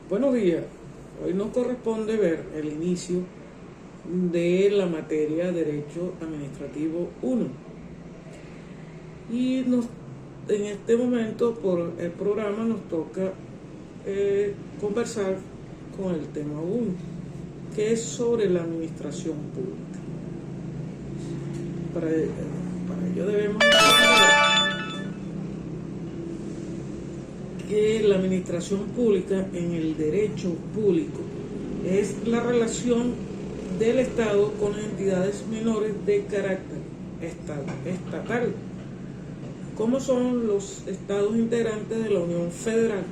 Buenos días. Hoy nos corresponde ver el inicio de la materia Derecho Administrativo 1. Y en este momento, por el programa, nos toca conversar con el tema 1, que es sobre la administración pública. Para ello debemos entender que la administración pública en el derecho público es la relación del Estado con entidades menores de carácter estatal, como son los estados integrantes de la Unión Federal,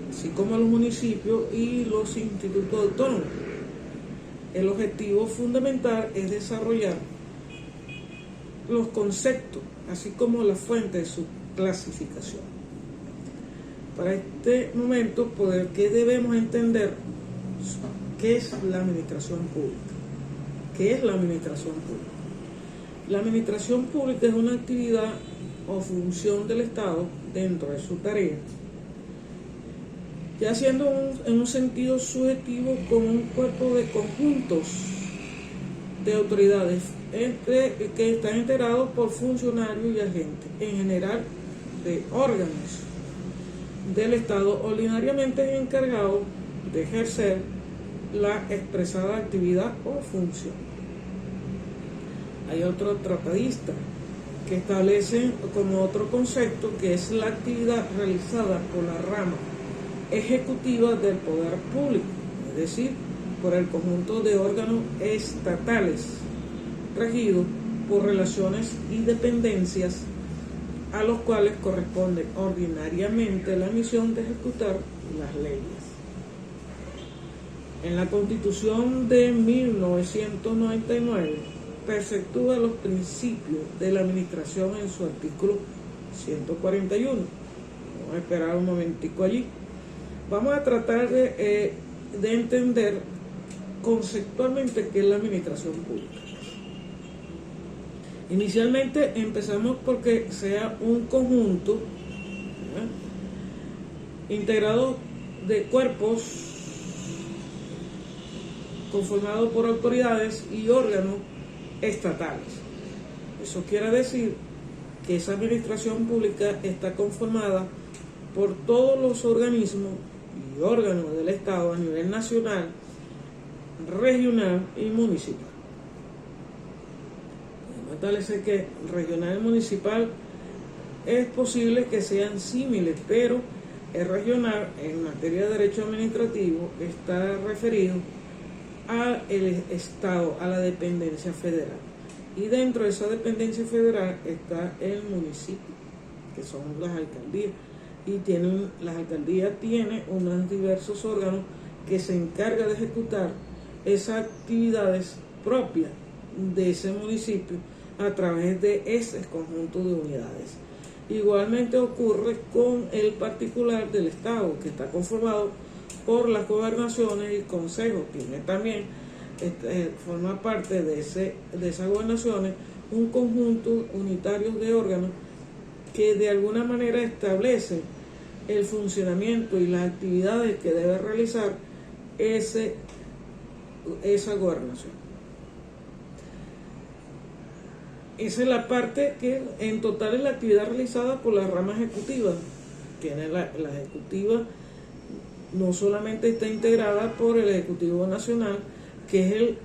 así como los municipios y los institutos autónomos. El objetivo fundamental es desarrollar los conceptos, así como la fuente de su clasificación. Para este momento, ¿qué debemos entender? ¿Qué es la administración pública? ¿Qué es la administración pública? La administración pública es una actividad o función del Estado dentro de su tarea, ya siendo en un sentido subjetivo como un cuerpo de conjuntos de autoridades que están integrados por funcionarios y agentes, en general de órganos del Estado ordinariamente encargados de ejercer la expresada actividad o función. Hay otro tratadista que establece como otro concepto que es la actividad realizada por la rama ejecutiva del poder público, es decir, por el conjunto de órganos estatales regidos por relaciones y dependencias a los cuales corresponde ordinariamente la misión de ejecutar las leyes. En la Constitución de 1999 perpetúa los principios de la administración en su artículo 141. Vamos a esperar un momentico allí. Vamos a tratar de entender conceptualmente qué es la administración pública. Inicialmente empezamos porque sea un conjunto integrado de cuerpos conformado por autoridades y órganos estatales. Eso quiere decir que esa administración pública está conformada por todos los organismos y órganos del Estado a nivel nacional, regional y municipal. Establece que regional y municipal es posible que sean similares, pero el regional en materia de derecho administrativo está referido al Estado, a la dependencia federal, y dentro de esa dependencia federal está el municipio, que son las alcaldías, y las alcaldías tienen unos diversos órganos que se encargan de ejecutar esas actividades propias de ese municipio a través de ese conjunto de unidades. Igualmente ocurre con el particular del Estado, que está conformado por las gobernaciones y consejos. Tiene también, forma parte de esas gobernaciones un conjunto unitario de órganos que de alguna manera establecen el funcionamiento y las actividades que debe realizar esa gobernación. Esa es la parte que en total es la actividad realizada por la rama ejecutiva. Tiene la ejecutiva, no solamente está integrada por el Ejecutivo Nacional, que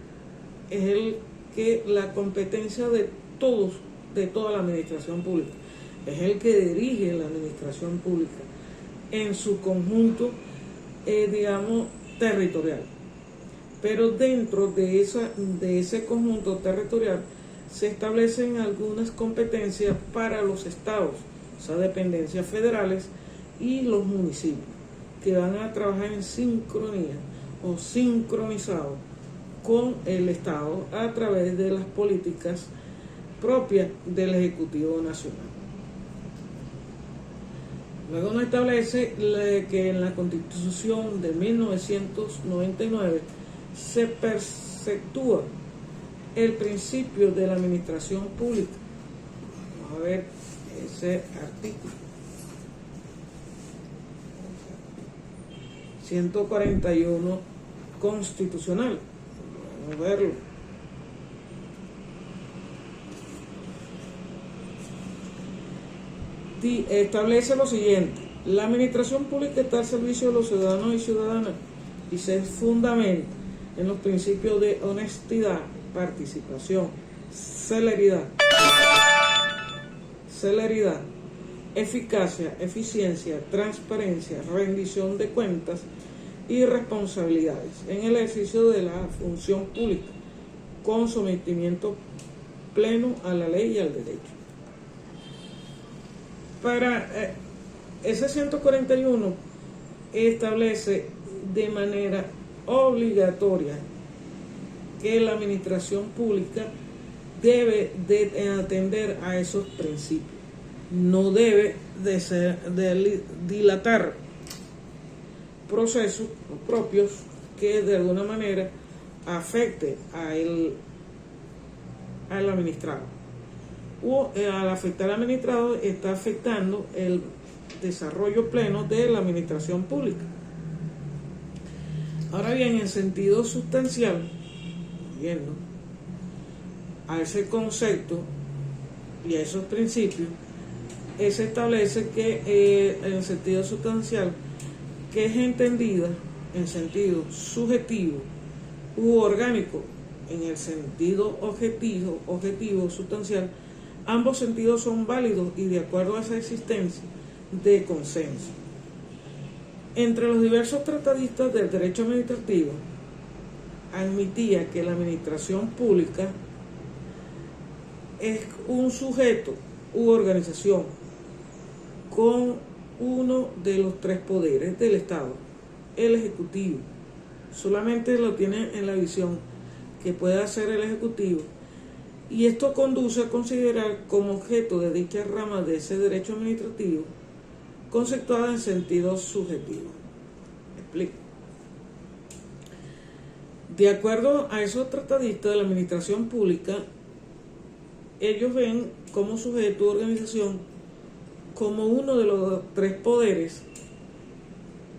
es la competencia de toda la administración pública. Es el que dirige la administración pública en su conjunto, territorial. Pero dentro de ese conjunto territorial se establecen algunas competencias para los estados, o sea, dependencias federales, y los municipios, que van a trabajar en sincronía o sincronizado con el Estado a través de las políticas propias del Ejecutivo Nacional. Luego nos establece que en la Constitución de 1999 se perpetúa el principio de la administración pública. Vamos a ver ese artículo. 141 constitucional. Vamos a verlo. Establece lo siguiente: la administración pública está al servicio de los ciudadanos y ciudadanas y se fundamenta en los principios de honestidad, participación, celeridad, eficacia, eficiencia, transparencia, rendición de cuentas y responsabilidades en el ejercicio de la función pública, con sometimiento pleno a la ley y al derecho. Para ese 141 establece de manera obligatoria que la administración pública debe de atender a esos principios. No debe de dilatar procesos propios que de alguna manera afecte al administrado. O al afectar al administrado está afectando el desarrollo pleno de la administración pública. Ahora bien, en sentido sustancial, viendo a ese concepto y a esos principios, se establece que en sentido sustancial, que es entendida en sentido subjetivo u orgánico, en el sentido objetivo sustancial, ambos sentidos son válidos y de acuerdo a esa existencia de consenso. Entre los diversos tratadistas del derecho administrativo, admitía que la administración pública es un sujeto u organización con uno de los tres poderes del Estado, el Ejecutivo. Solamente lo tiene en la visión que puede hacer el Ejecutivo, y esto conduce a considerar como objeto de dicha rama de ese derecho administrativo conceptuada en sentido subjetivo. ¿Me explico? De acuerdo a esos tratadistas de la administración pública, ellos ven como sujeto de organización como uno de los tres poderes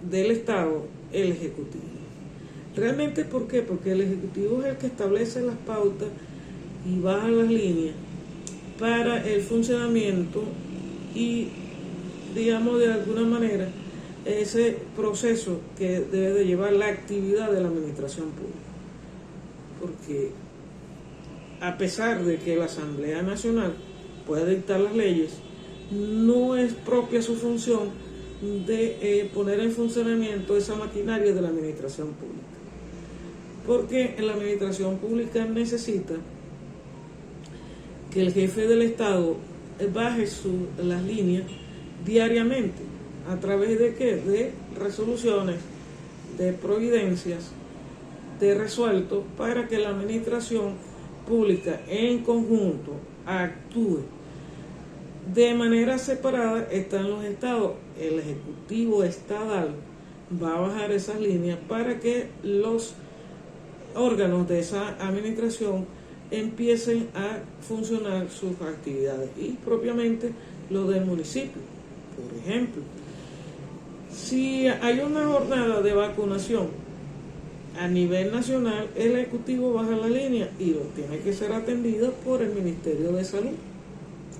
del Estado, el Ejecutivo. ¿Realmente por qué? Porque el Ejecutivo es el que establece las pautas y baja las líneas para el funcionamiento y, digamos, de alguna manera, ese proceso que debe de llevar la actividad de la administración pública. Porque a pesar de que la Asamblea Nacional puede dictar las leyes, no es propia su función de poner en funcionamiento esa maquinaria de la administración pública. Porque la administración pública necesita que el jefe del Estado baje las líneas diariamente. ¿A través de qué? De resoluciones, de providencias, de resueltos, para que la administración pública en conjunto actúe. De manera separada están los estados. El Ejecutivo Estadal va a bajar esas líneas para que los órganos de esa administración empiecen a funcionar sus actividades, y propiamente lo del municipio. Por ejemplo, si hay una jornada de vacunación a nivel nacional, el Ejecutivo baja la línea y lo tiene que ser atendido por el Ministerio de Salud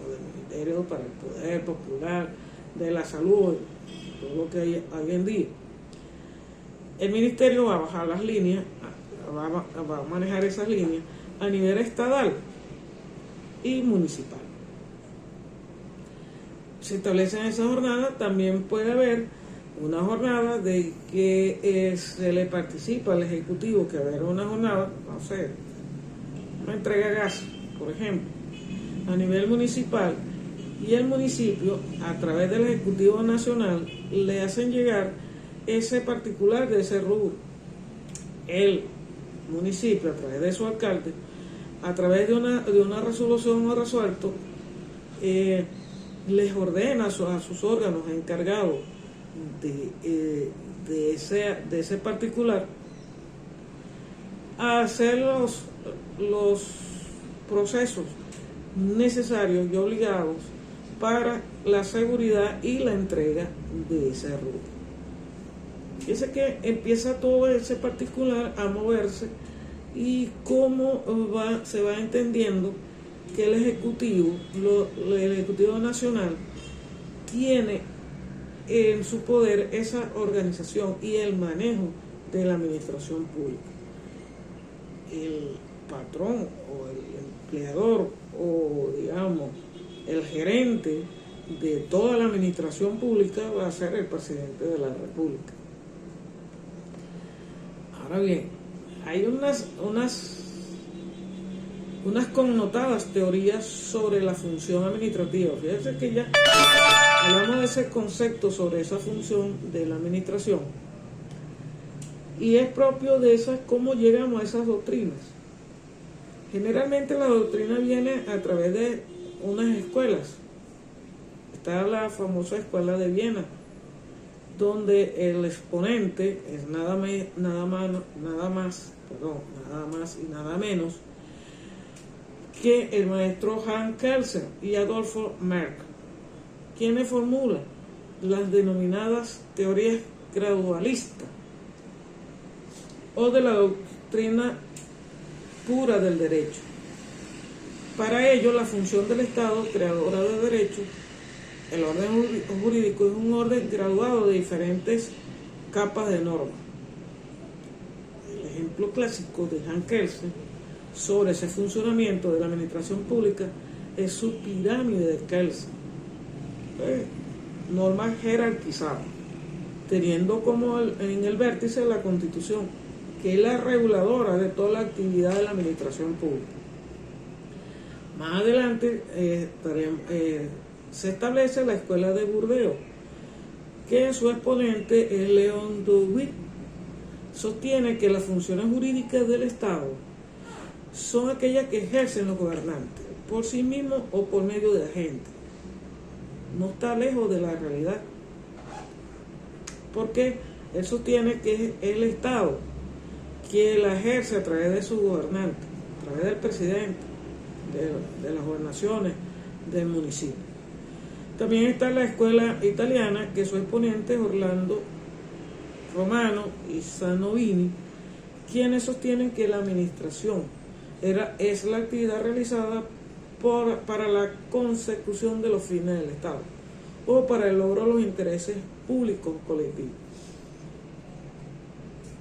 o del Ministerio para el Poder Popular de la Salud, todo lo que hay hoy en día. El Ministerio va a bajar las líneas, va a manejar esas líneas a nivel estatal y municipal. Se establecen esas jornadas. También puede haber una jornada de que se le participa al Ejecutivo, que haber una jornada, no sé, una entrega de gas, por ejemplo, a nivel municipal, y el municipio, a través del Ejecutivo Nacional, le hacen llegar ese particular de ese rubro. El municipio, a través de su alcalde, a través de una resolución o resuelto, les ordena a sus órganos encargados de ese particular a hacer los procesos necesarios y obligados para la seguridad y la entrega de ese rubro. Fíjense que empieza todo ese particular a moverse y cómo se va entendiendo que el Ejecutivo Nacional tiene en su poder esa organización y el manejo de la administración pública. El patrón o el empleador o digamos el gerente de toda la administración pública va a ser el presidente de la República. Ahora bien, hay unas connotadas teorías sobre la función administrativa. Fíjense que ya hablamos de ese concepto sobre esa función de la administración y es propio de esas cómo llegamos a esas doctrinas. Generalmente la doctrina viene a través de unas escuelas. Está la famosa escuela de Viena, donde el exponente es nada más y nada menos que el maestro Hans Kelsen y Adolfo Merck, quienes formulan las denominadas teorías gradualistas o de la doctrina pura del derecho. Para ello, la función del Estado, creadora de derechos, el orden jurídico es un orden graduado de diferentes capas de normas. El ejemplo clásico de Hans Kelsen sobre ese funcionamiento de la administración pública es su pirámide de Kelsen, normas jerarquizadas, teniendo como en el vértice la Constitución, que es la reguladora de toda la actividad de la administración pública. Más adelante se establece la escuela de Burdeos, que su exponente es Leon Duguid. Sostiene que las funciones jurídicas del Estado son aquellas que ejercen los gobernantes por sí mismos o por medio de agentes. No está lejos de la realidad, porque él sostiene que es el Estado que la ejerce a través de sus gobernantes, a través del presidente, de las gobernaciones, del municipio. También está la escuela italiana, que su exponente es Orlando Romano y Sanovini, quienes sostienen que la administración es la actividad realizada para la consecución de los fines del Estado o para el logro de los intereses públicos colectivos.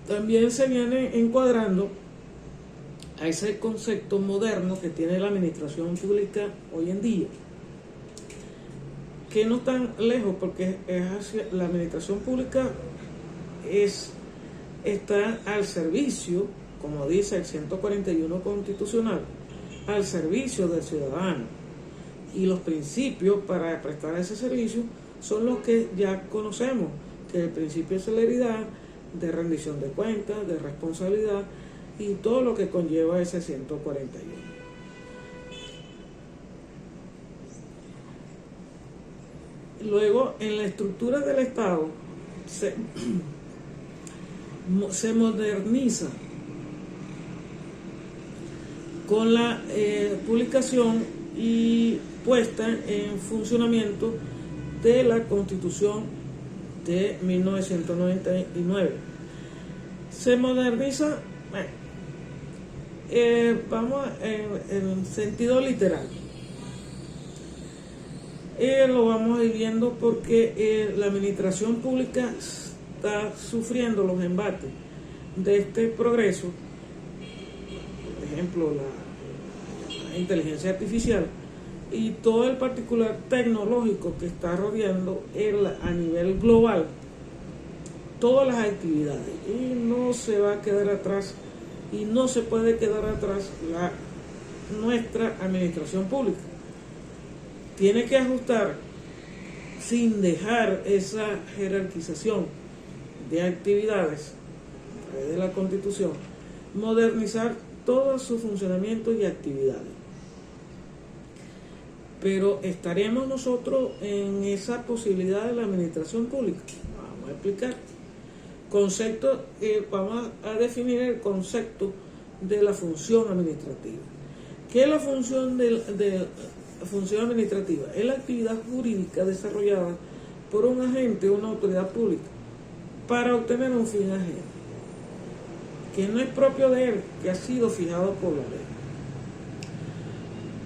También se viene encuadrando a ese concepto moderno que tiene la administración pública hoy en día, que no tan lejos, porque la administración pública está al servicio, como dice el 141 constitucional, al servicio del ciudadano, y los principios para prestar ese servicio son los que ya conocemos, que es el principio de celeridad, de rendición de cuentas, de responsabilidad y todo lo que conlleva ese 141. Luego, en la estructura del Estado se moderniza con la publicación y puesta en funcionamiento de la Constitución de 1999. Se moderniza, vamos en sentido literal. Lo vamos a ir viendo porque la administración pública está sufriendo los embates de este progreso, por ejemplo la inteligencia artificial y todo el particular tecnológico que está rodeando a nivel global todas las actividades, y no se va a quedar atrás y no se puede quedar atrás nuestra administración pública. Tiene que ajustar, sin dejar esa jerarquización de actividades a través de la Constitución, modernizar todo su funcionamiento y actividades. Pero ¿estaremos nosotros en esa posibilidad de la administración pública? Vamos a explicar. Vamos a definir el concepto de la función administrativa. ¿Qué es la función función administrativa? Es la actividad jurídica desarrollada por un agente o una autoridad pública para obtener un fin ajeno, que no es propio de él, que ha sido fijado por la ley.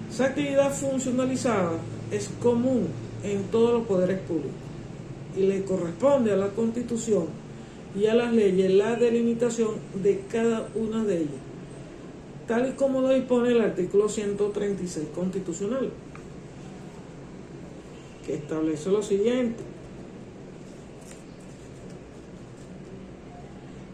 Esa actividad funcionalizada es común en todos los poderes públicos y le corresponde a la Constitución y a las leyes la delimitación de cada una de ellas, tal y como lo dispone el artículo 136 constitucional, que establece lo siguiente: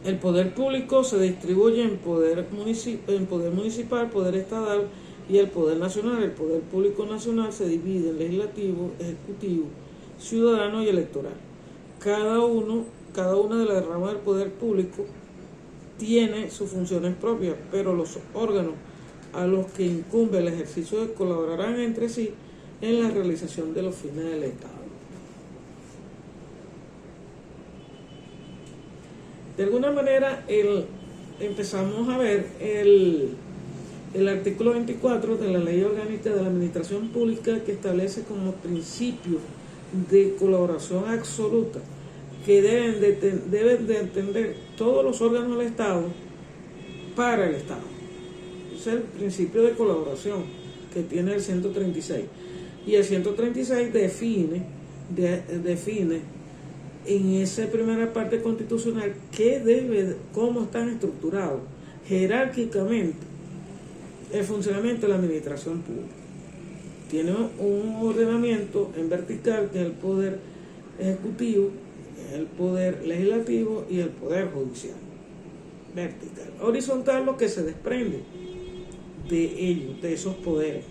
el poder público se distribuye en poder municipal, poder estatal y el poder nacional. El poder público nacional se divide en legislativo, ejecutivo, ciudadano y electoral. Cada una de las ramas del poder público tiene sus funciones propias, pero los órganos a los que incumbe el ejercicio colaborarán entre sí en la realización de los fines del Estado. De alguna manera, empezamos a ver el artículo 24 de la Ley Orgánica de la Administración Pública, que establece como principio de colaboración absoluta que deben de entender todos los órganos del Estado para el Estado. Ese es el principio de colaboración que tiene el 136. Y el 136 define en esa primera parte constitucional cómo están estructurados jerárquicamente el funcionamiento de la administración pública. Tiene un ordenamiento en vertical, que es el poder ejecutivo, el poder legislativo y el poder judicial. Vertical. Horizontal, lo que se desprende de ellos, de esos poderes: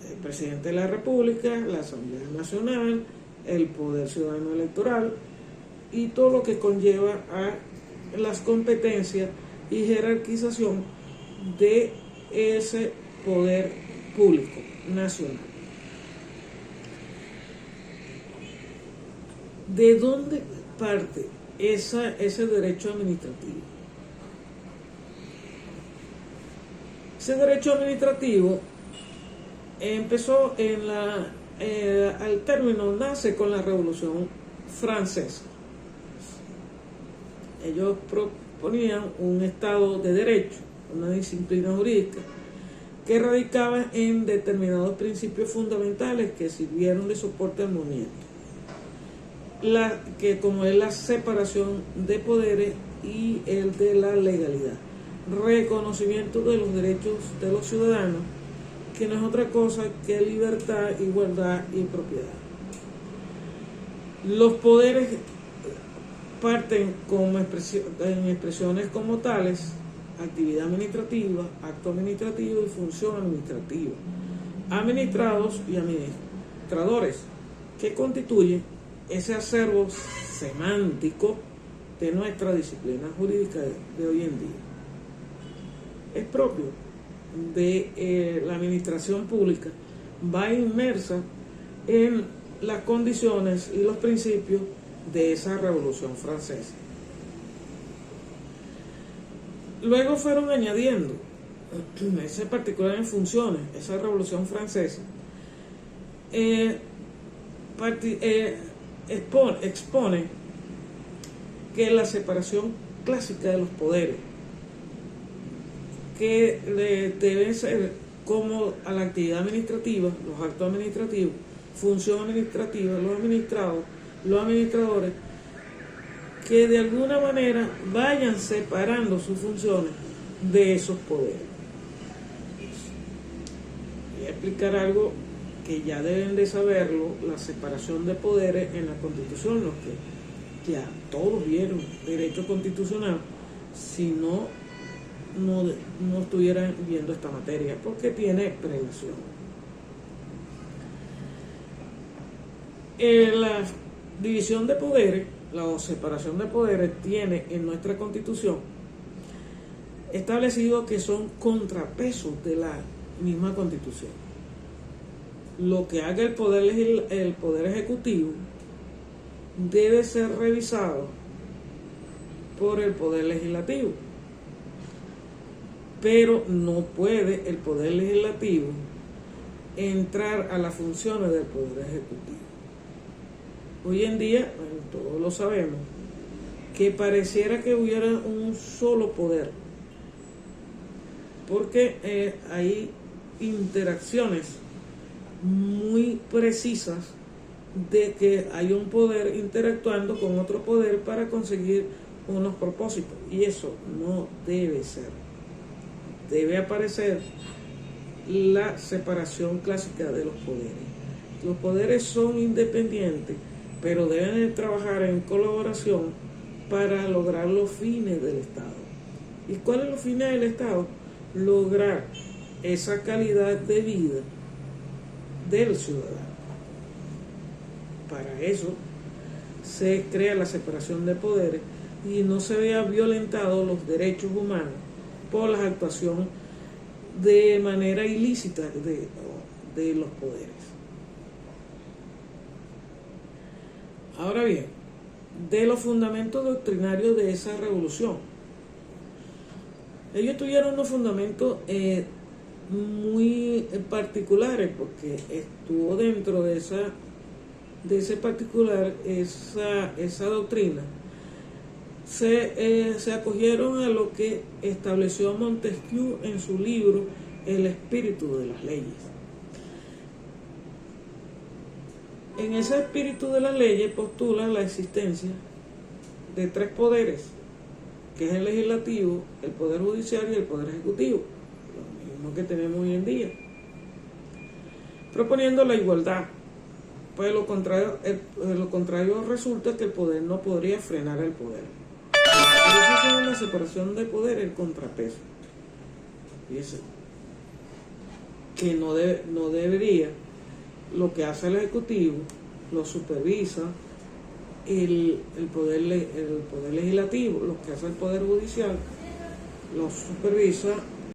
el presidente de la República, la Asamblea Nacional, el poder ciudadano electoral y todo lo que conlleva a las competencias y jerarquización de ese poder público nacional. ¿De dónde parte ese derecho administrativo? Ese derecho administrativo empezó al término, nace con la Revolución Francesa. Ellos proponían un Estado de derecho, una disciplina jurídica que radicaba en determinados principios fundamentales que sirvieron de soporte al movimiento, como es la separación de poderes y el de la legalidad, reconocimiento de los derechos de los ciudadanos, que no es otra cosa que libertad, igualdad y propiedad. Los poderes parten en expresiones como tales: actividad administrativa, acto administrativo y función administrativa, administrados y administradores, que constituyen ese acervo semántico de nuestra disciplina jurídica de hoy en día. Es propio de la administración pública, va inmersa en las condiciones y los principios de esa Revolución Francesa. Luego fueron añadiendo, ese particular en funciones, esa Revolución Francesa expone que la separación clásica de los poderes, que debe ser como a la actividad administrativa, los actos administrativos, función administrativa, los administrados, los administradores, que de alguna manera vayan separando sus funciones de esos poderes. Voy a explicar algo que ya deben de saberlo: la separación de poderes en la Constitución. Los que ya todos vieron derecho constitucional, si no estuvieran viendo esta materia, porque tiene prelación. La división de poderes, la separación de poderes, tiene en nuestra Constitución establecido que son contrapesos de la misma Constitución. Lo que haga el poder ejecutivo debe ser revisado por el poder legislativo, pero no puede el poder legislativo entrar a las funciones del poder ejecutivo. Hoy en día, todos lo sabemos, que pareciera que hubiera un solo poder, porque hay interacciones muy precisas de que hay un poder interactuando con otro poder para conseguir unos propósitos, y eso no debe ser. Debe aparecer la separación clásica de los poderes. Los poderes son independientes, pero deben de trabajar en colaboración para lograr los fines del Estado. ¿Y cuáles son los fines del Estado? Lograr esa calidad de vida del ciudadano. Para eso se crea la separación de poderes y no se vea violentados los derechos humanos por la actuación de manera ilícita de los poderes. Ahora bien, de los fundamentos doctrinarios de esa revolución, ellos tuvieron unos fundamentos muy particulares, porque estuvo dentro de ese particular, esa doctrina. Se acogieron a lo que estableció Montesquieu en su libro El espíritu de las leyes. En ese espíritu de las leyes postula la existencia de tres poderes, que es el legislativo, el poder judicial y el poder ejecutivo, lo mismo que tenemos hoy en día, proponiendo la igualdad. Pues lo contrario resulta que el poder no podría frenar el poder. Por eso se llama la separación de poder, el contrapeso. Fíjense que no debería, lo que hace el ejecutivo lo supervisa el poder legislativo, lo que hace el poder judicial lo supervisa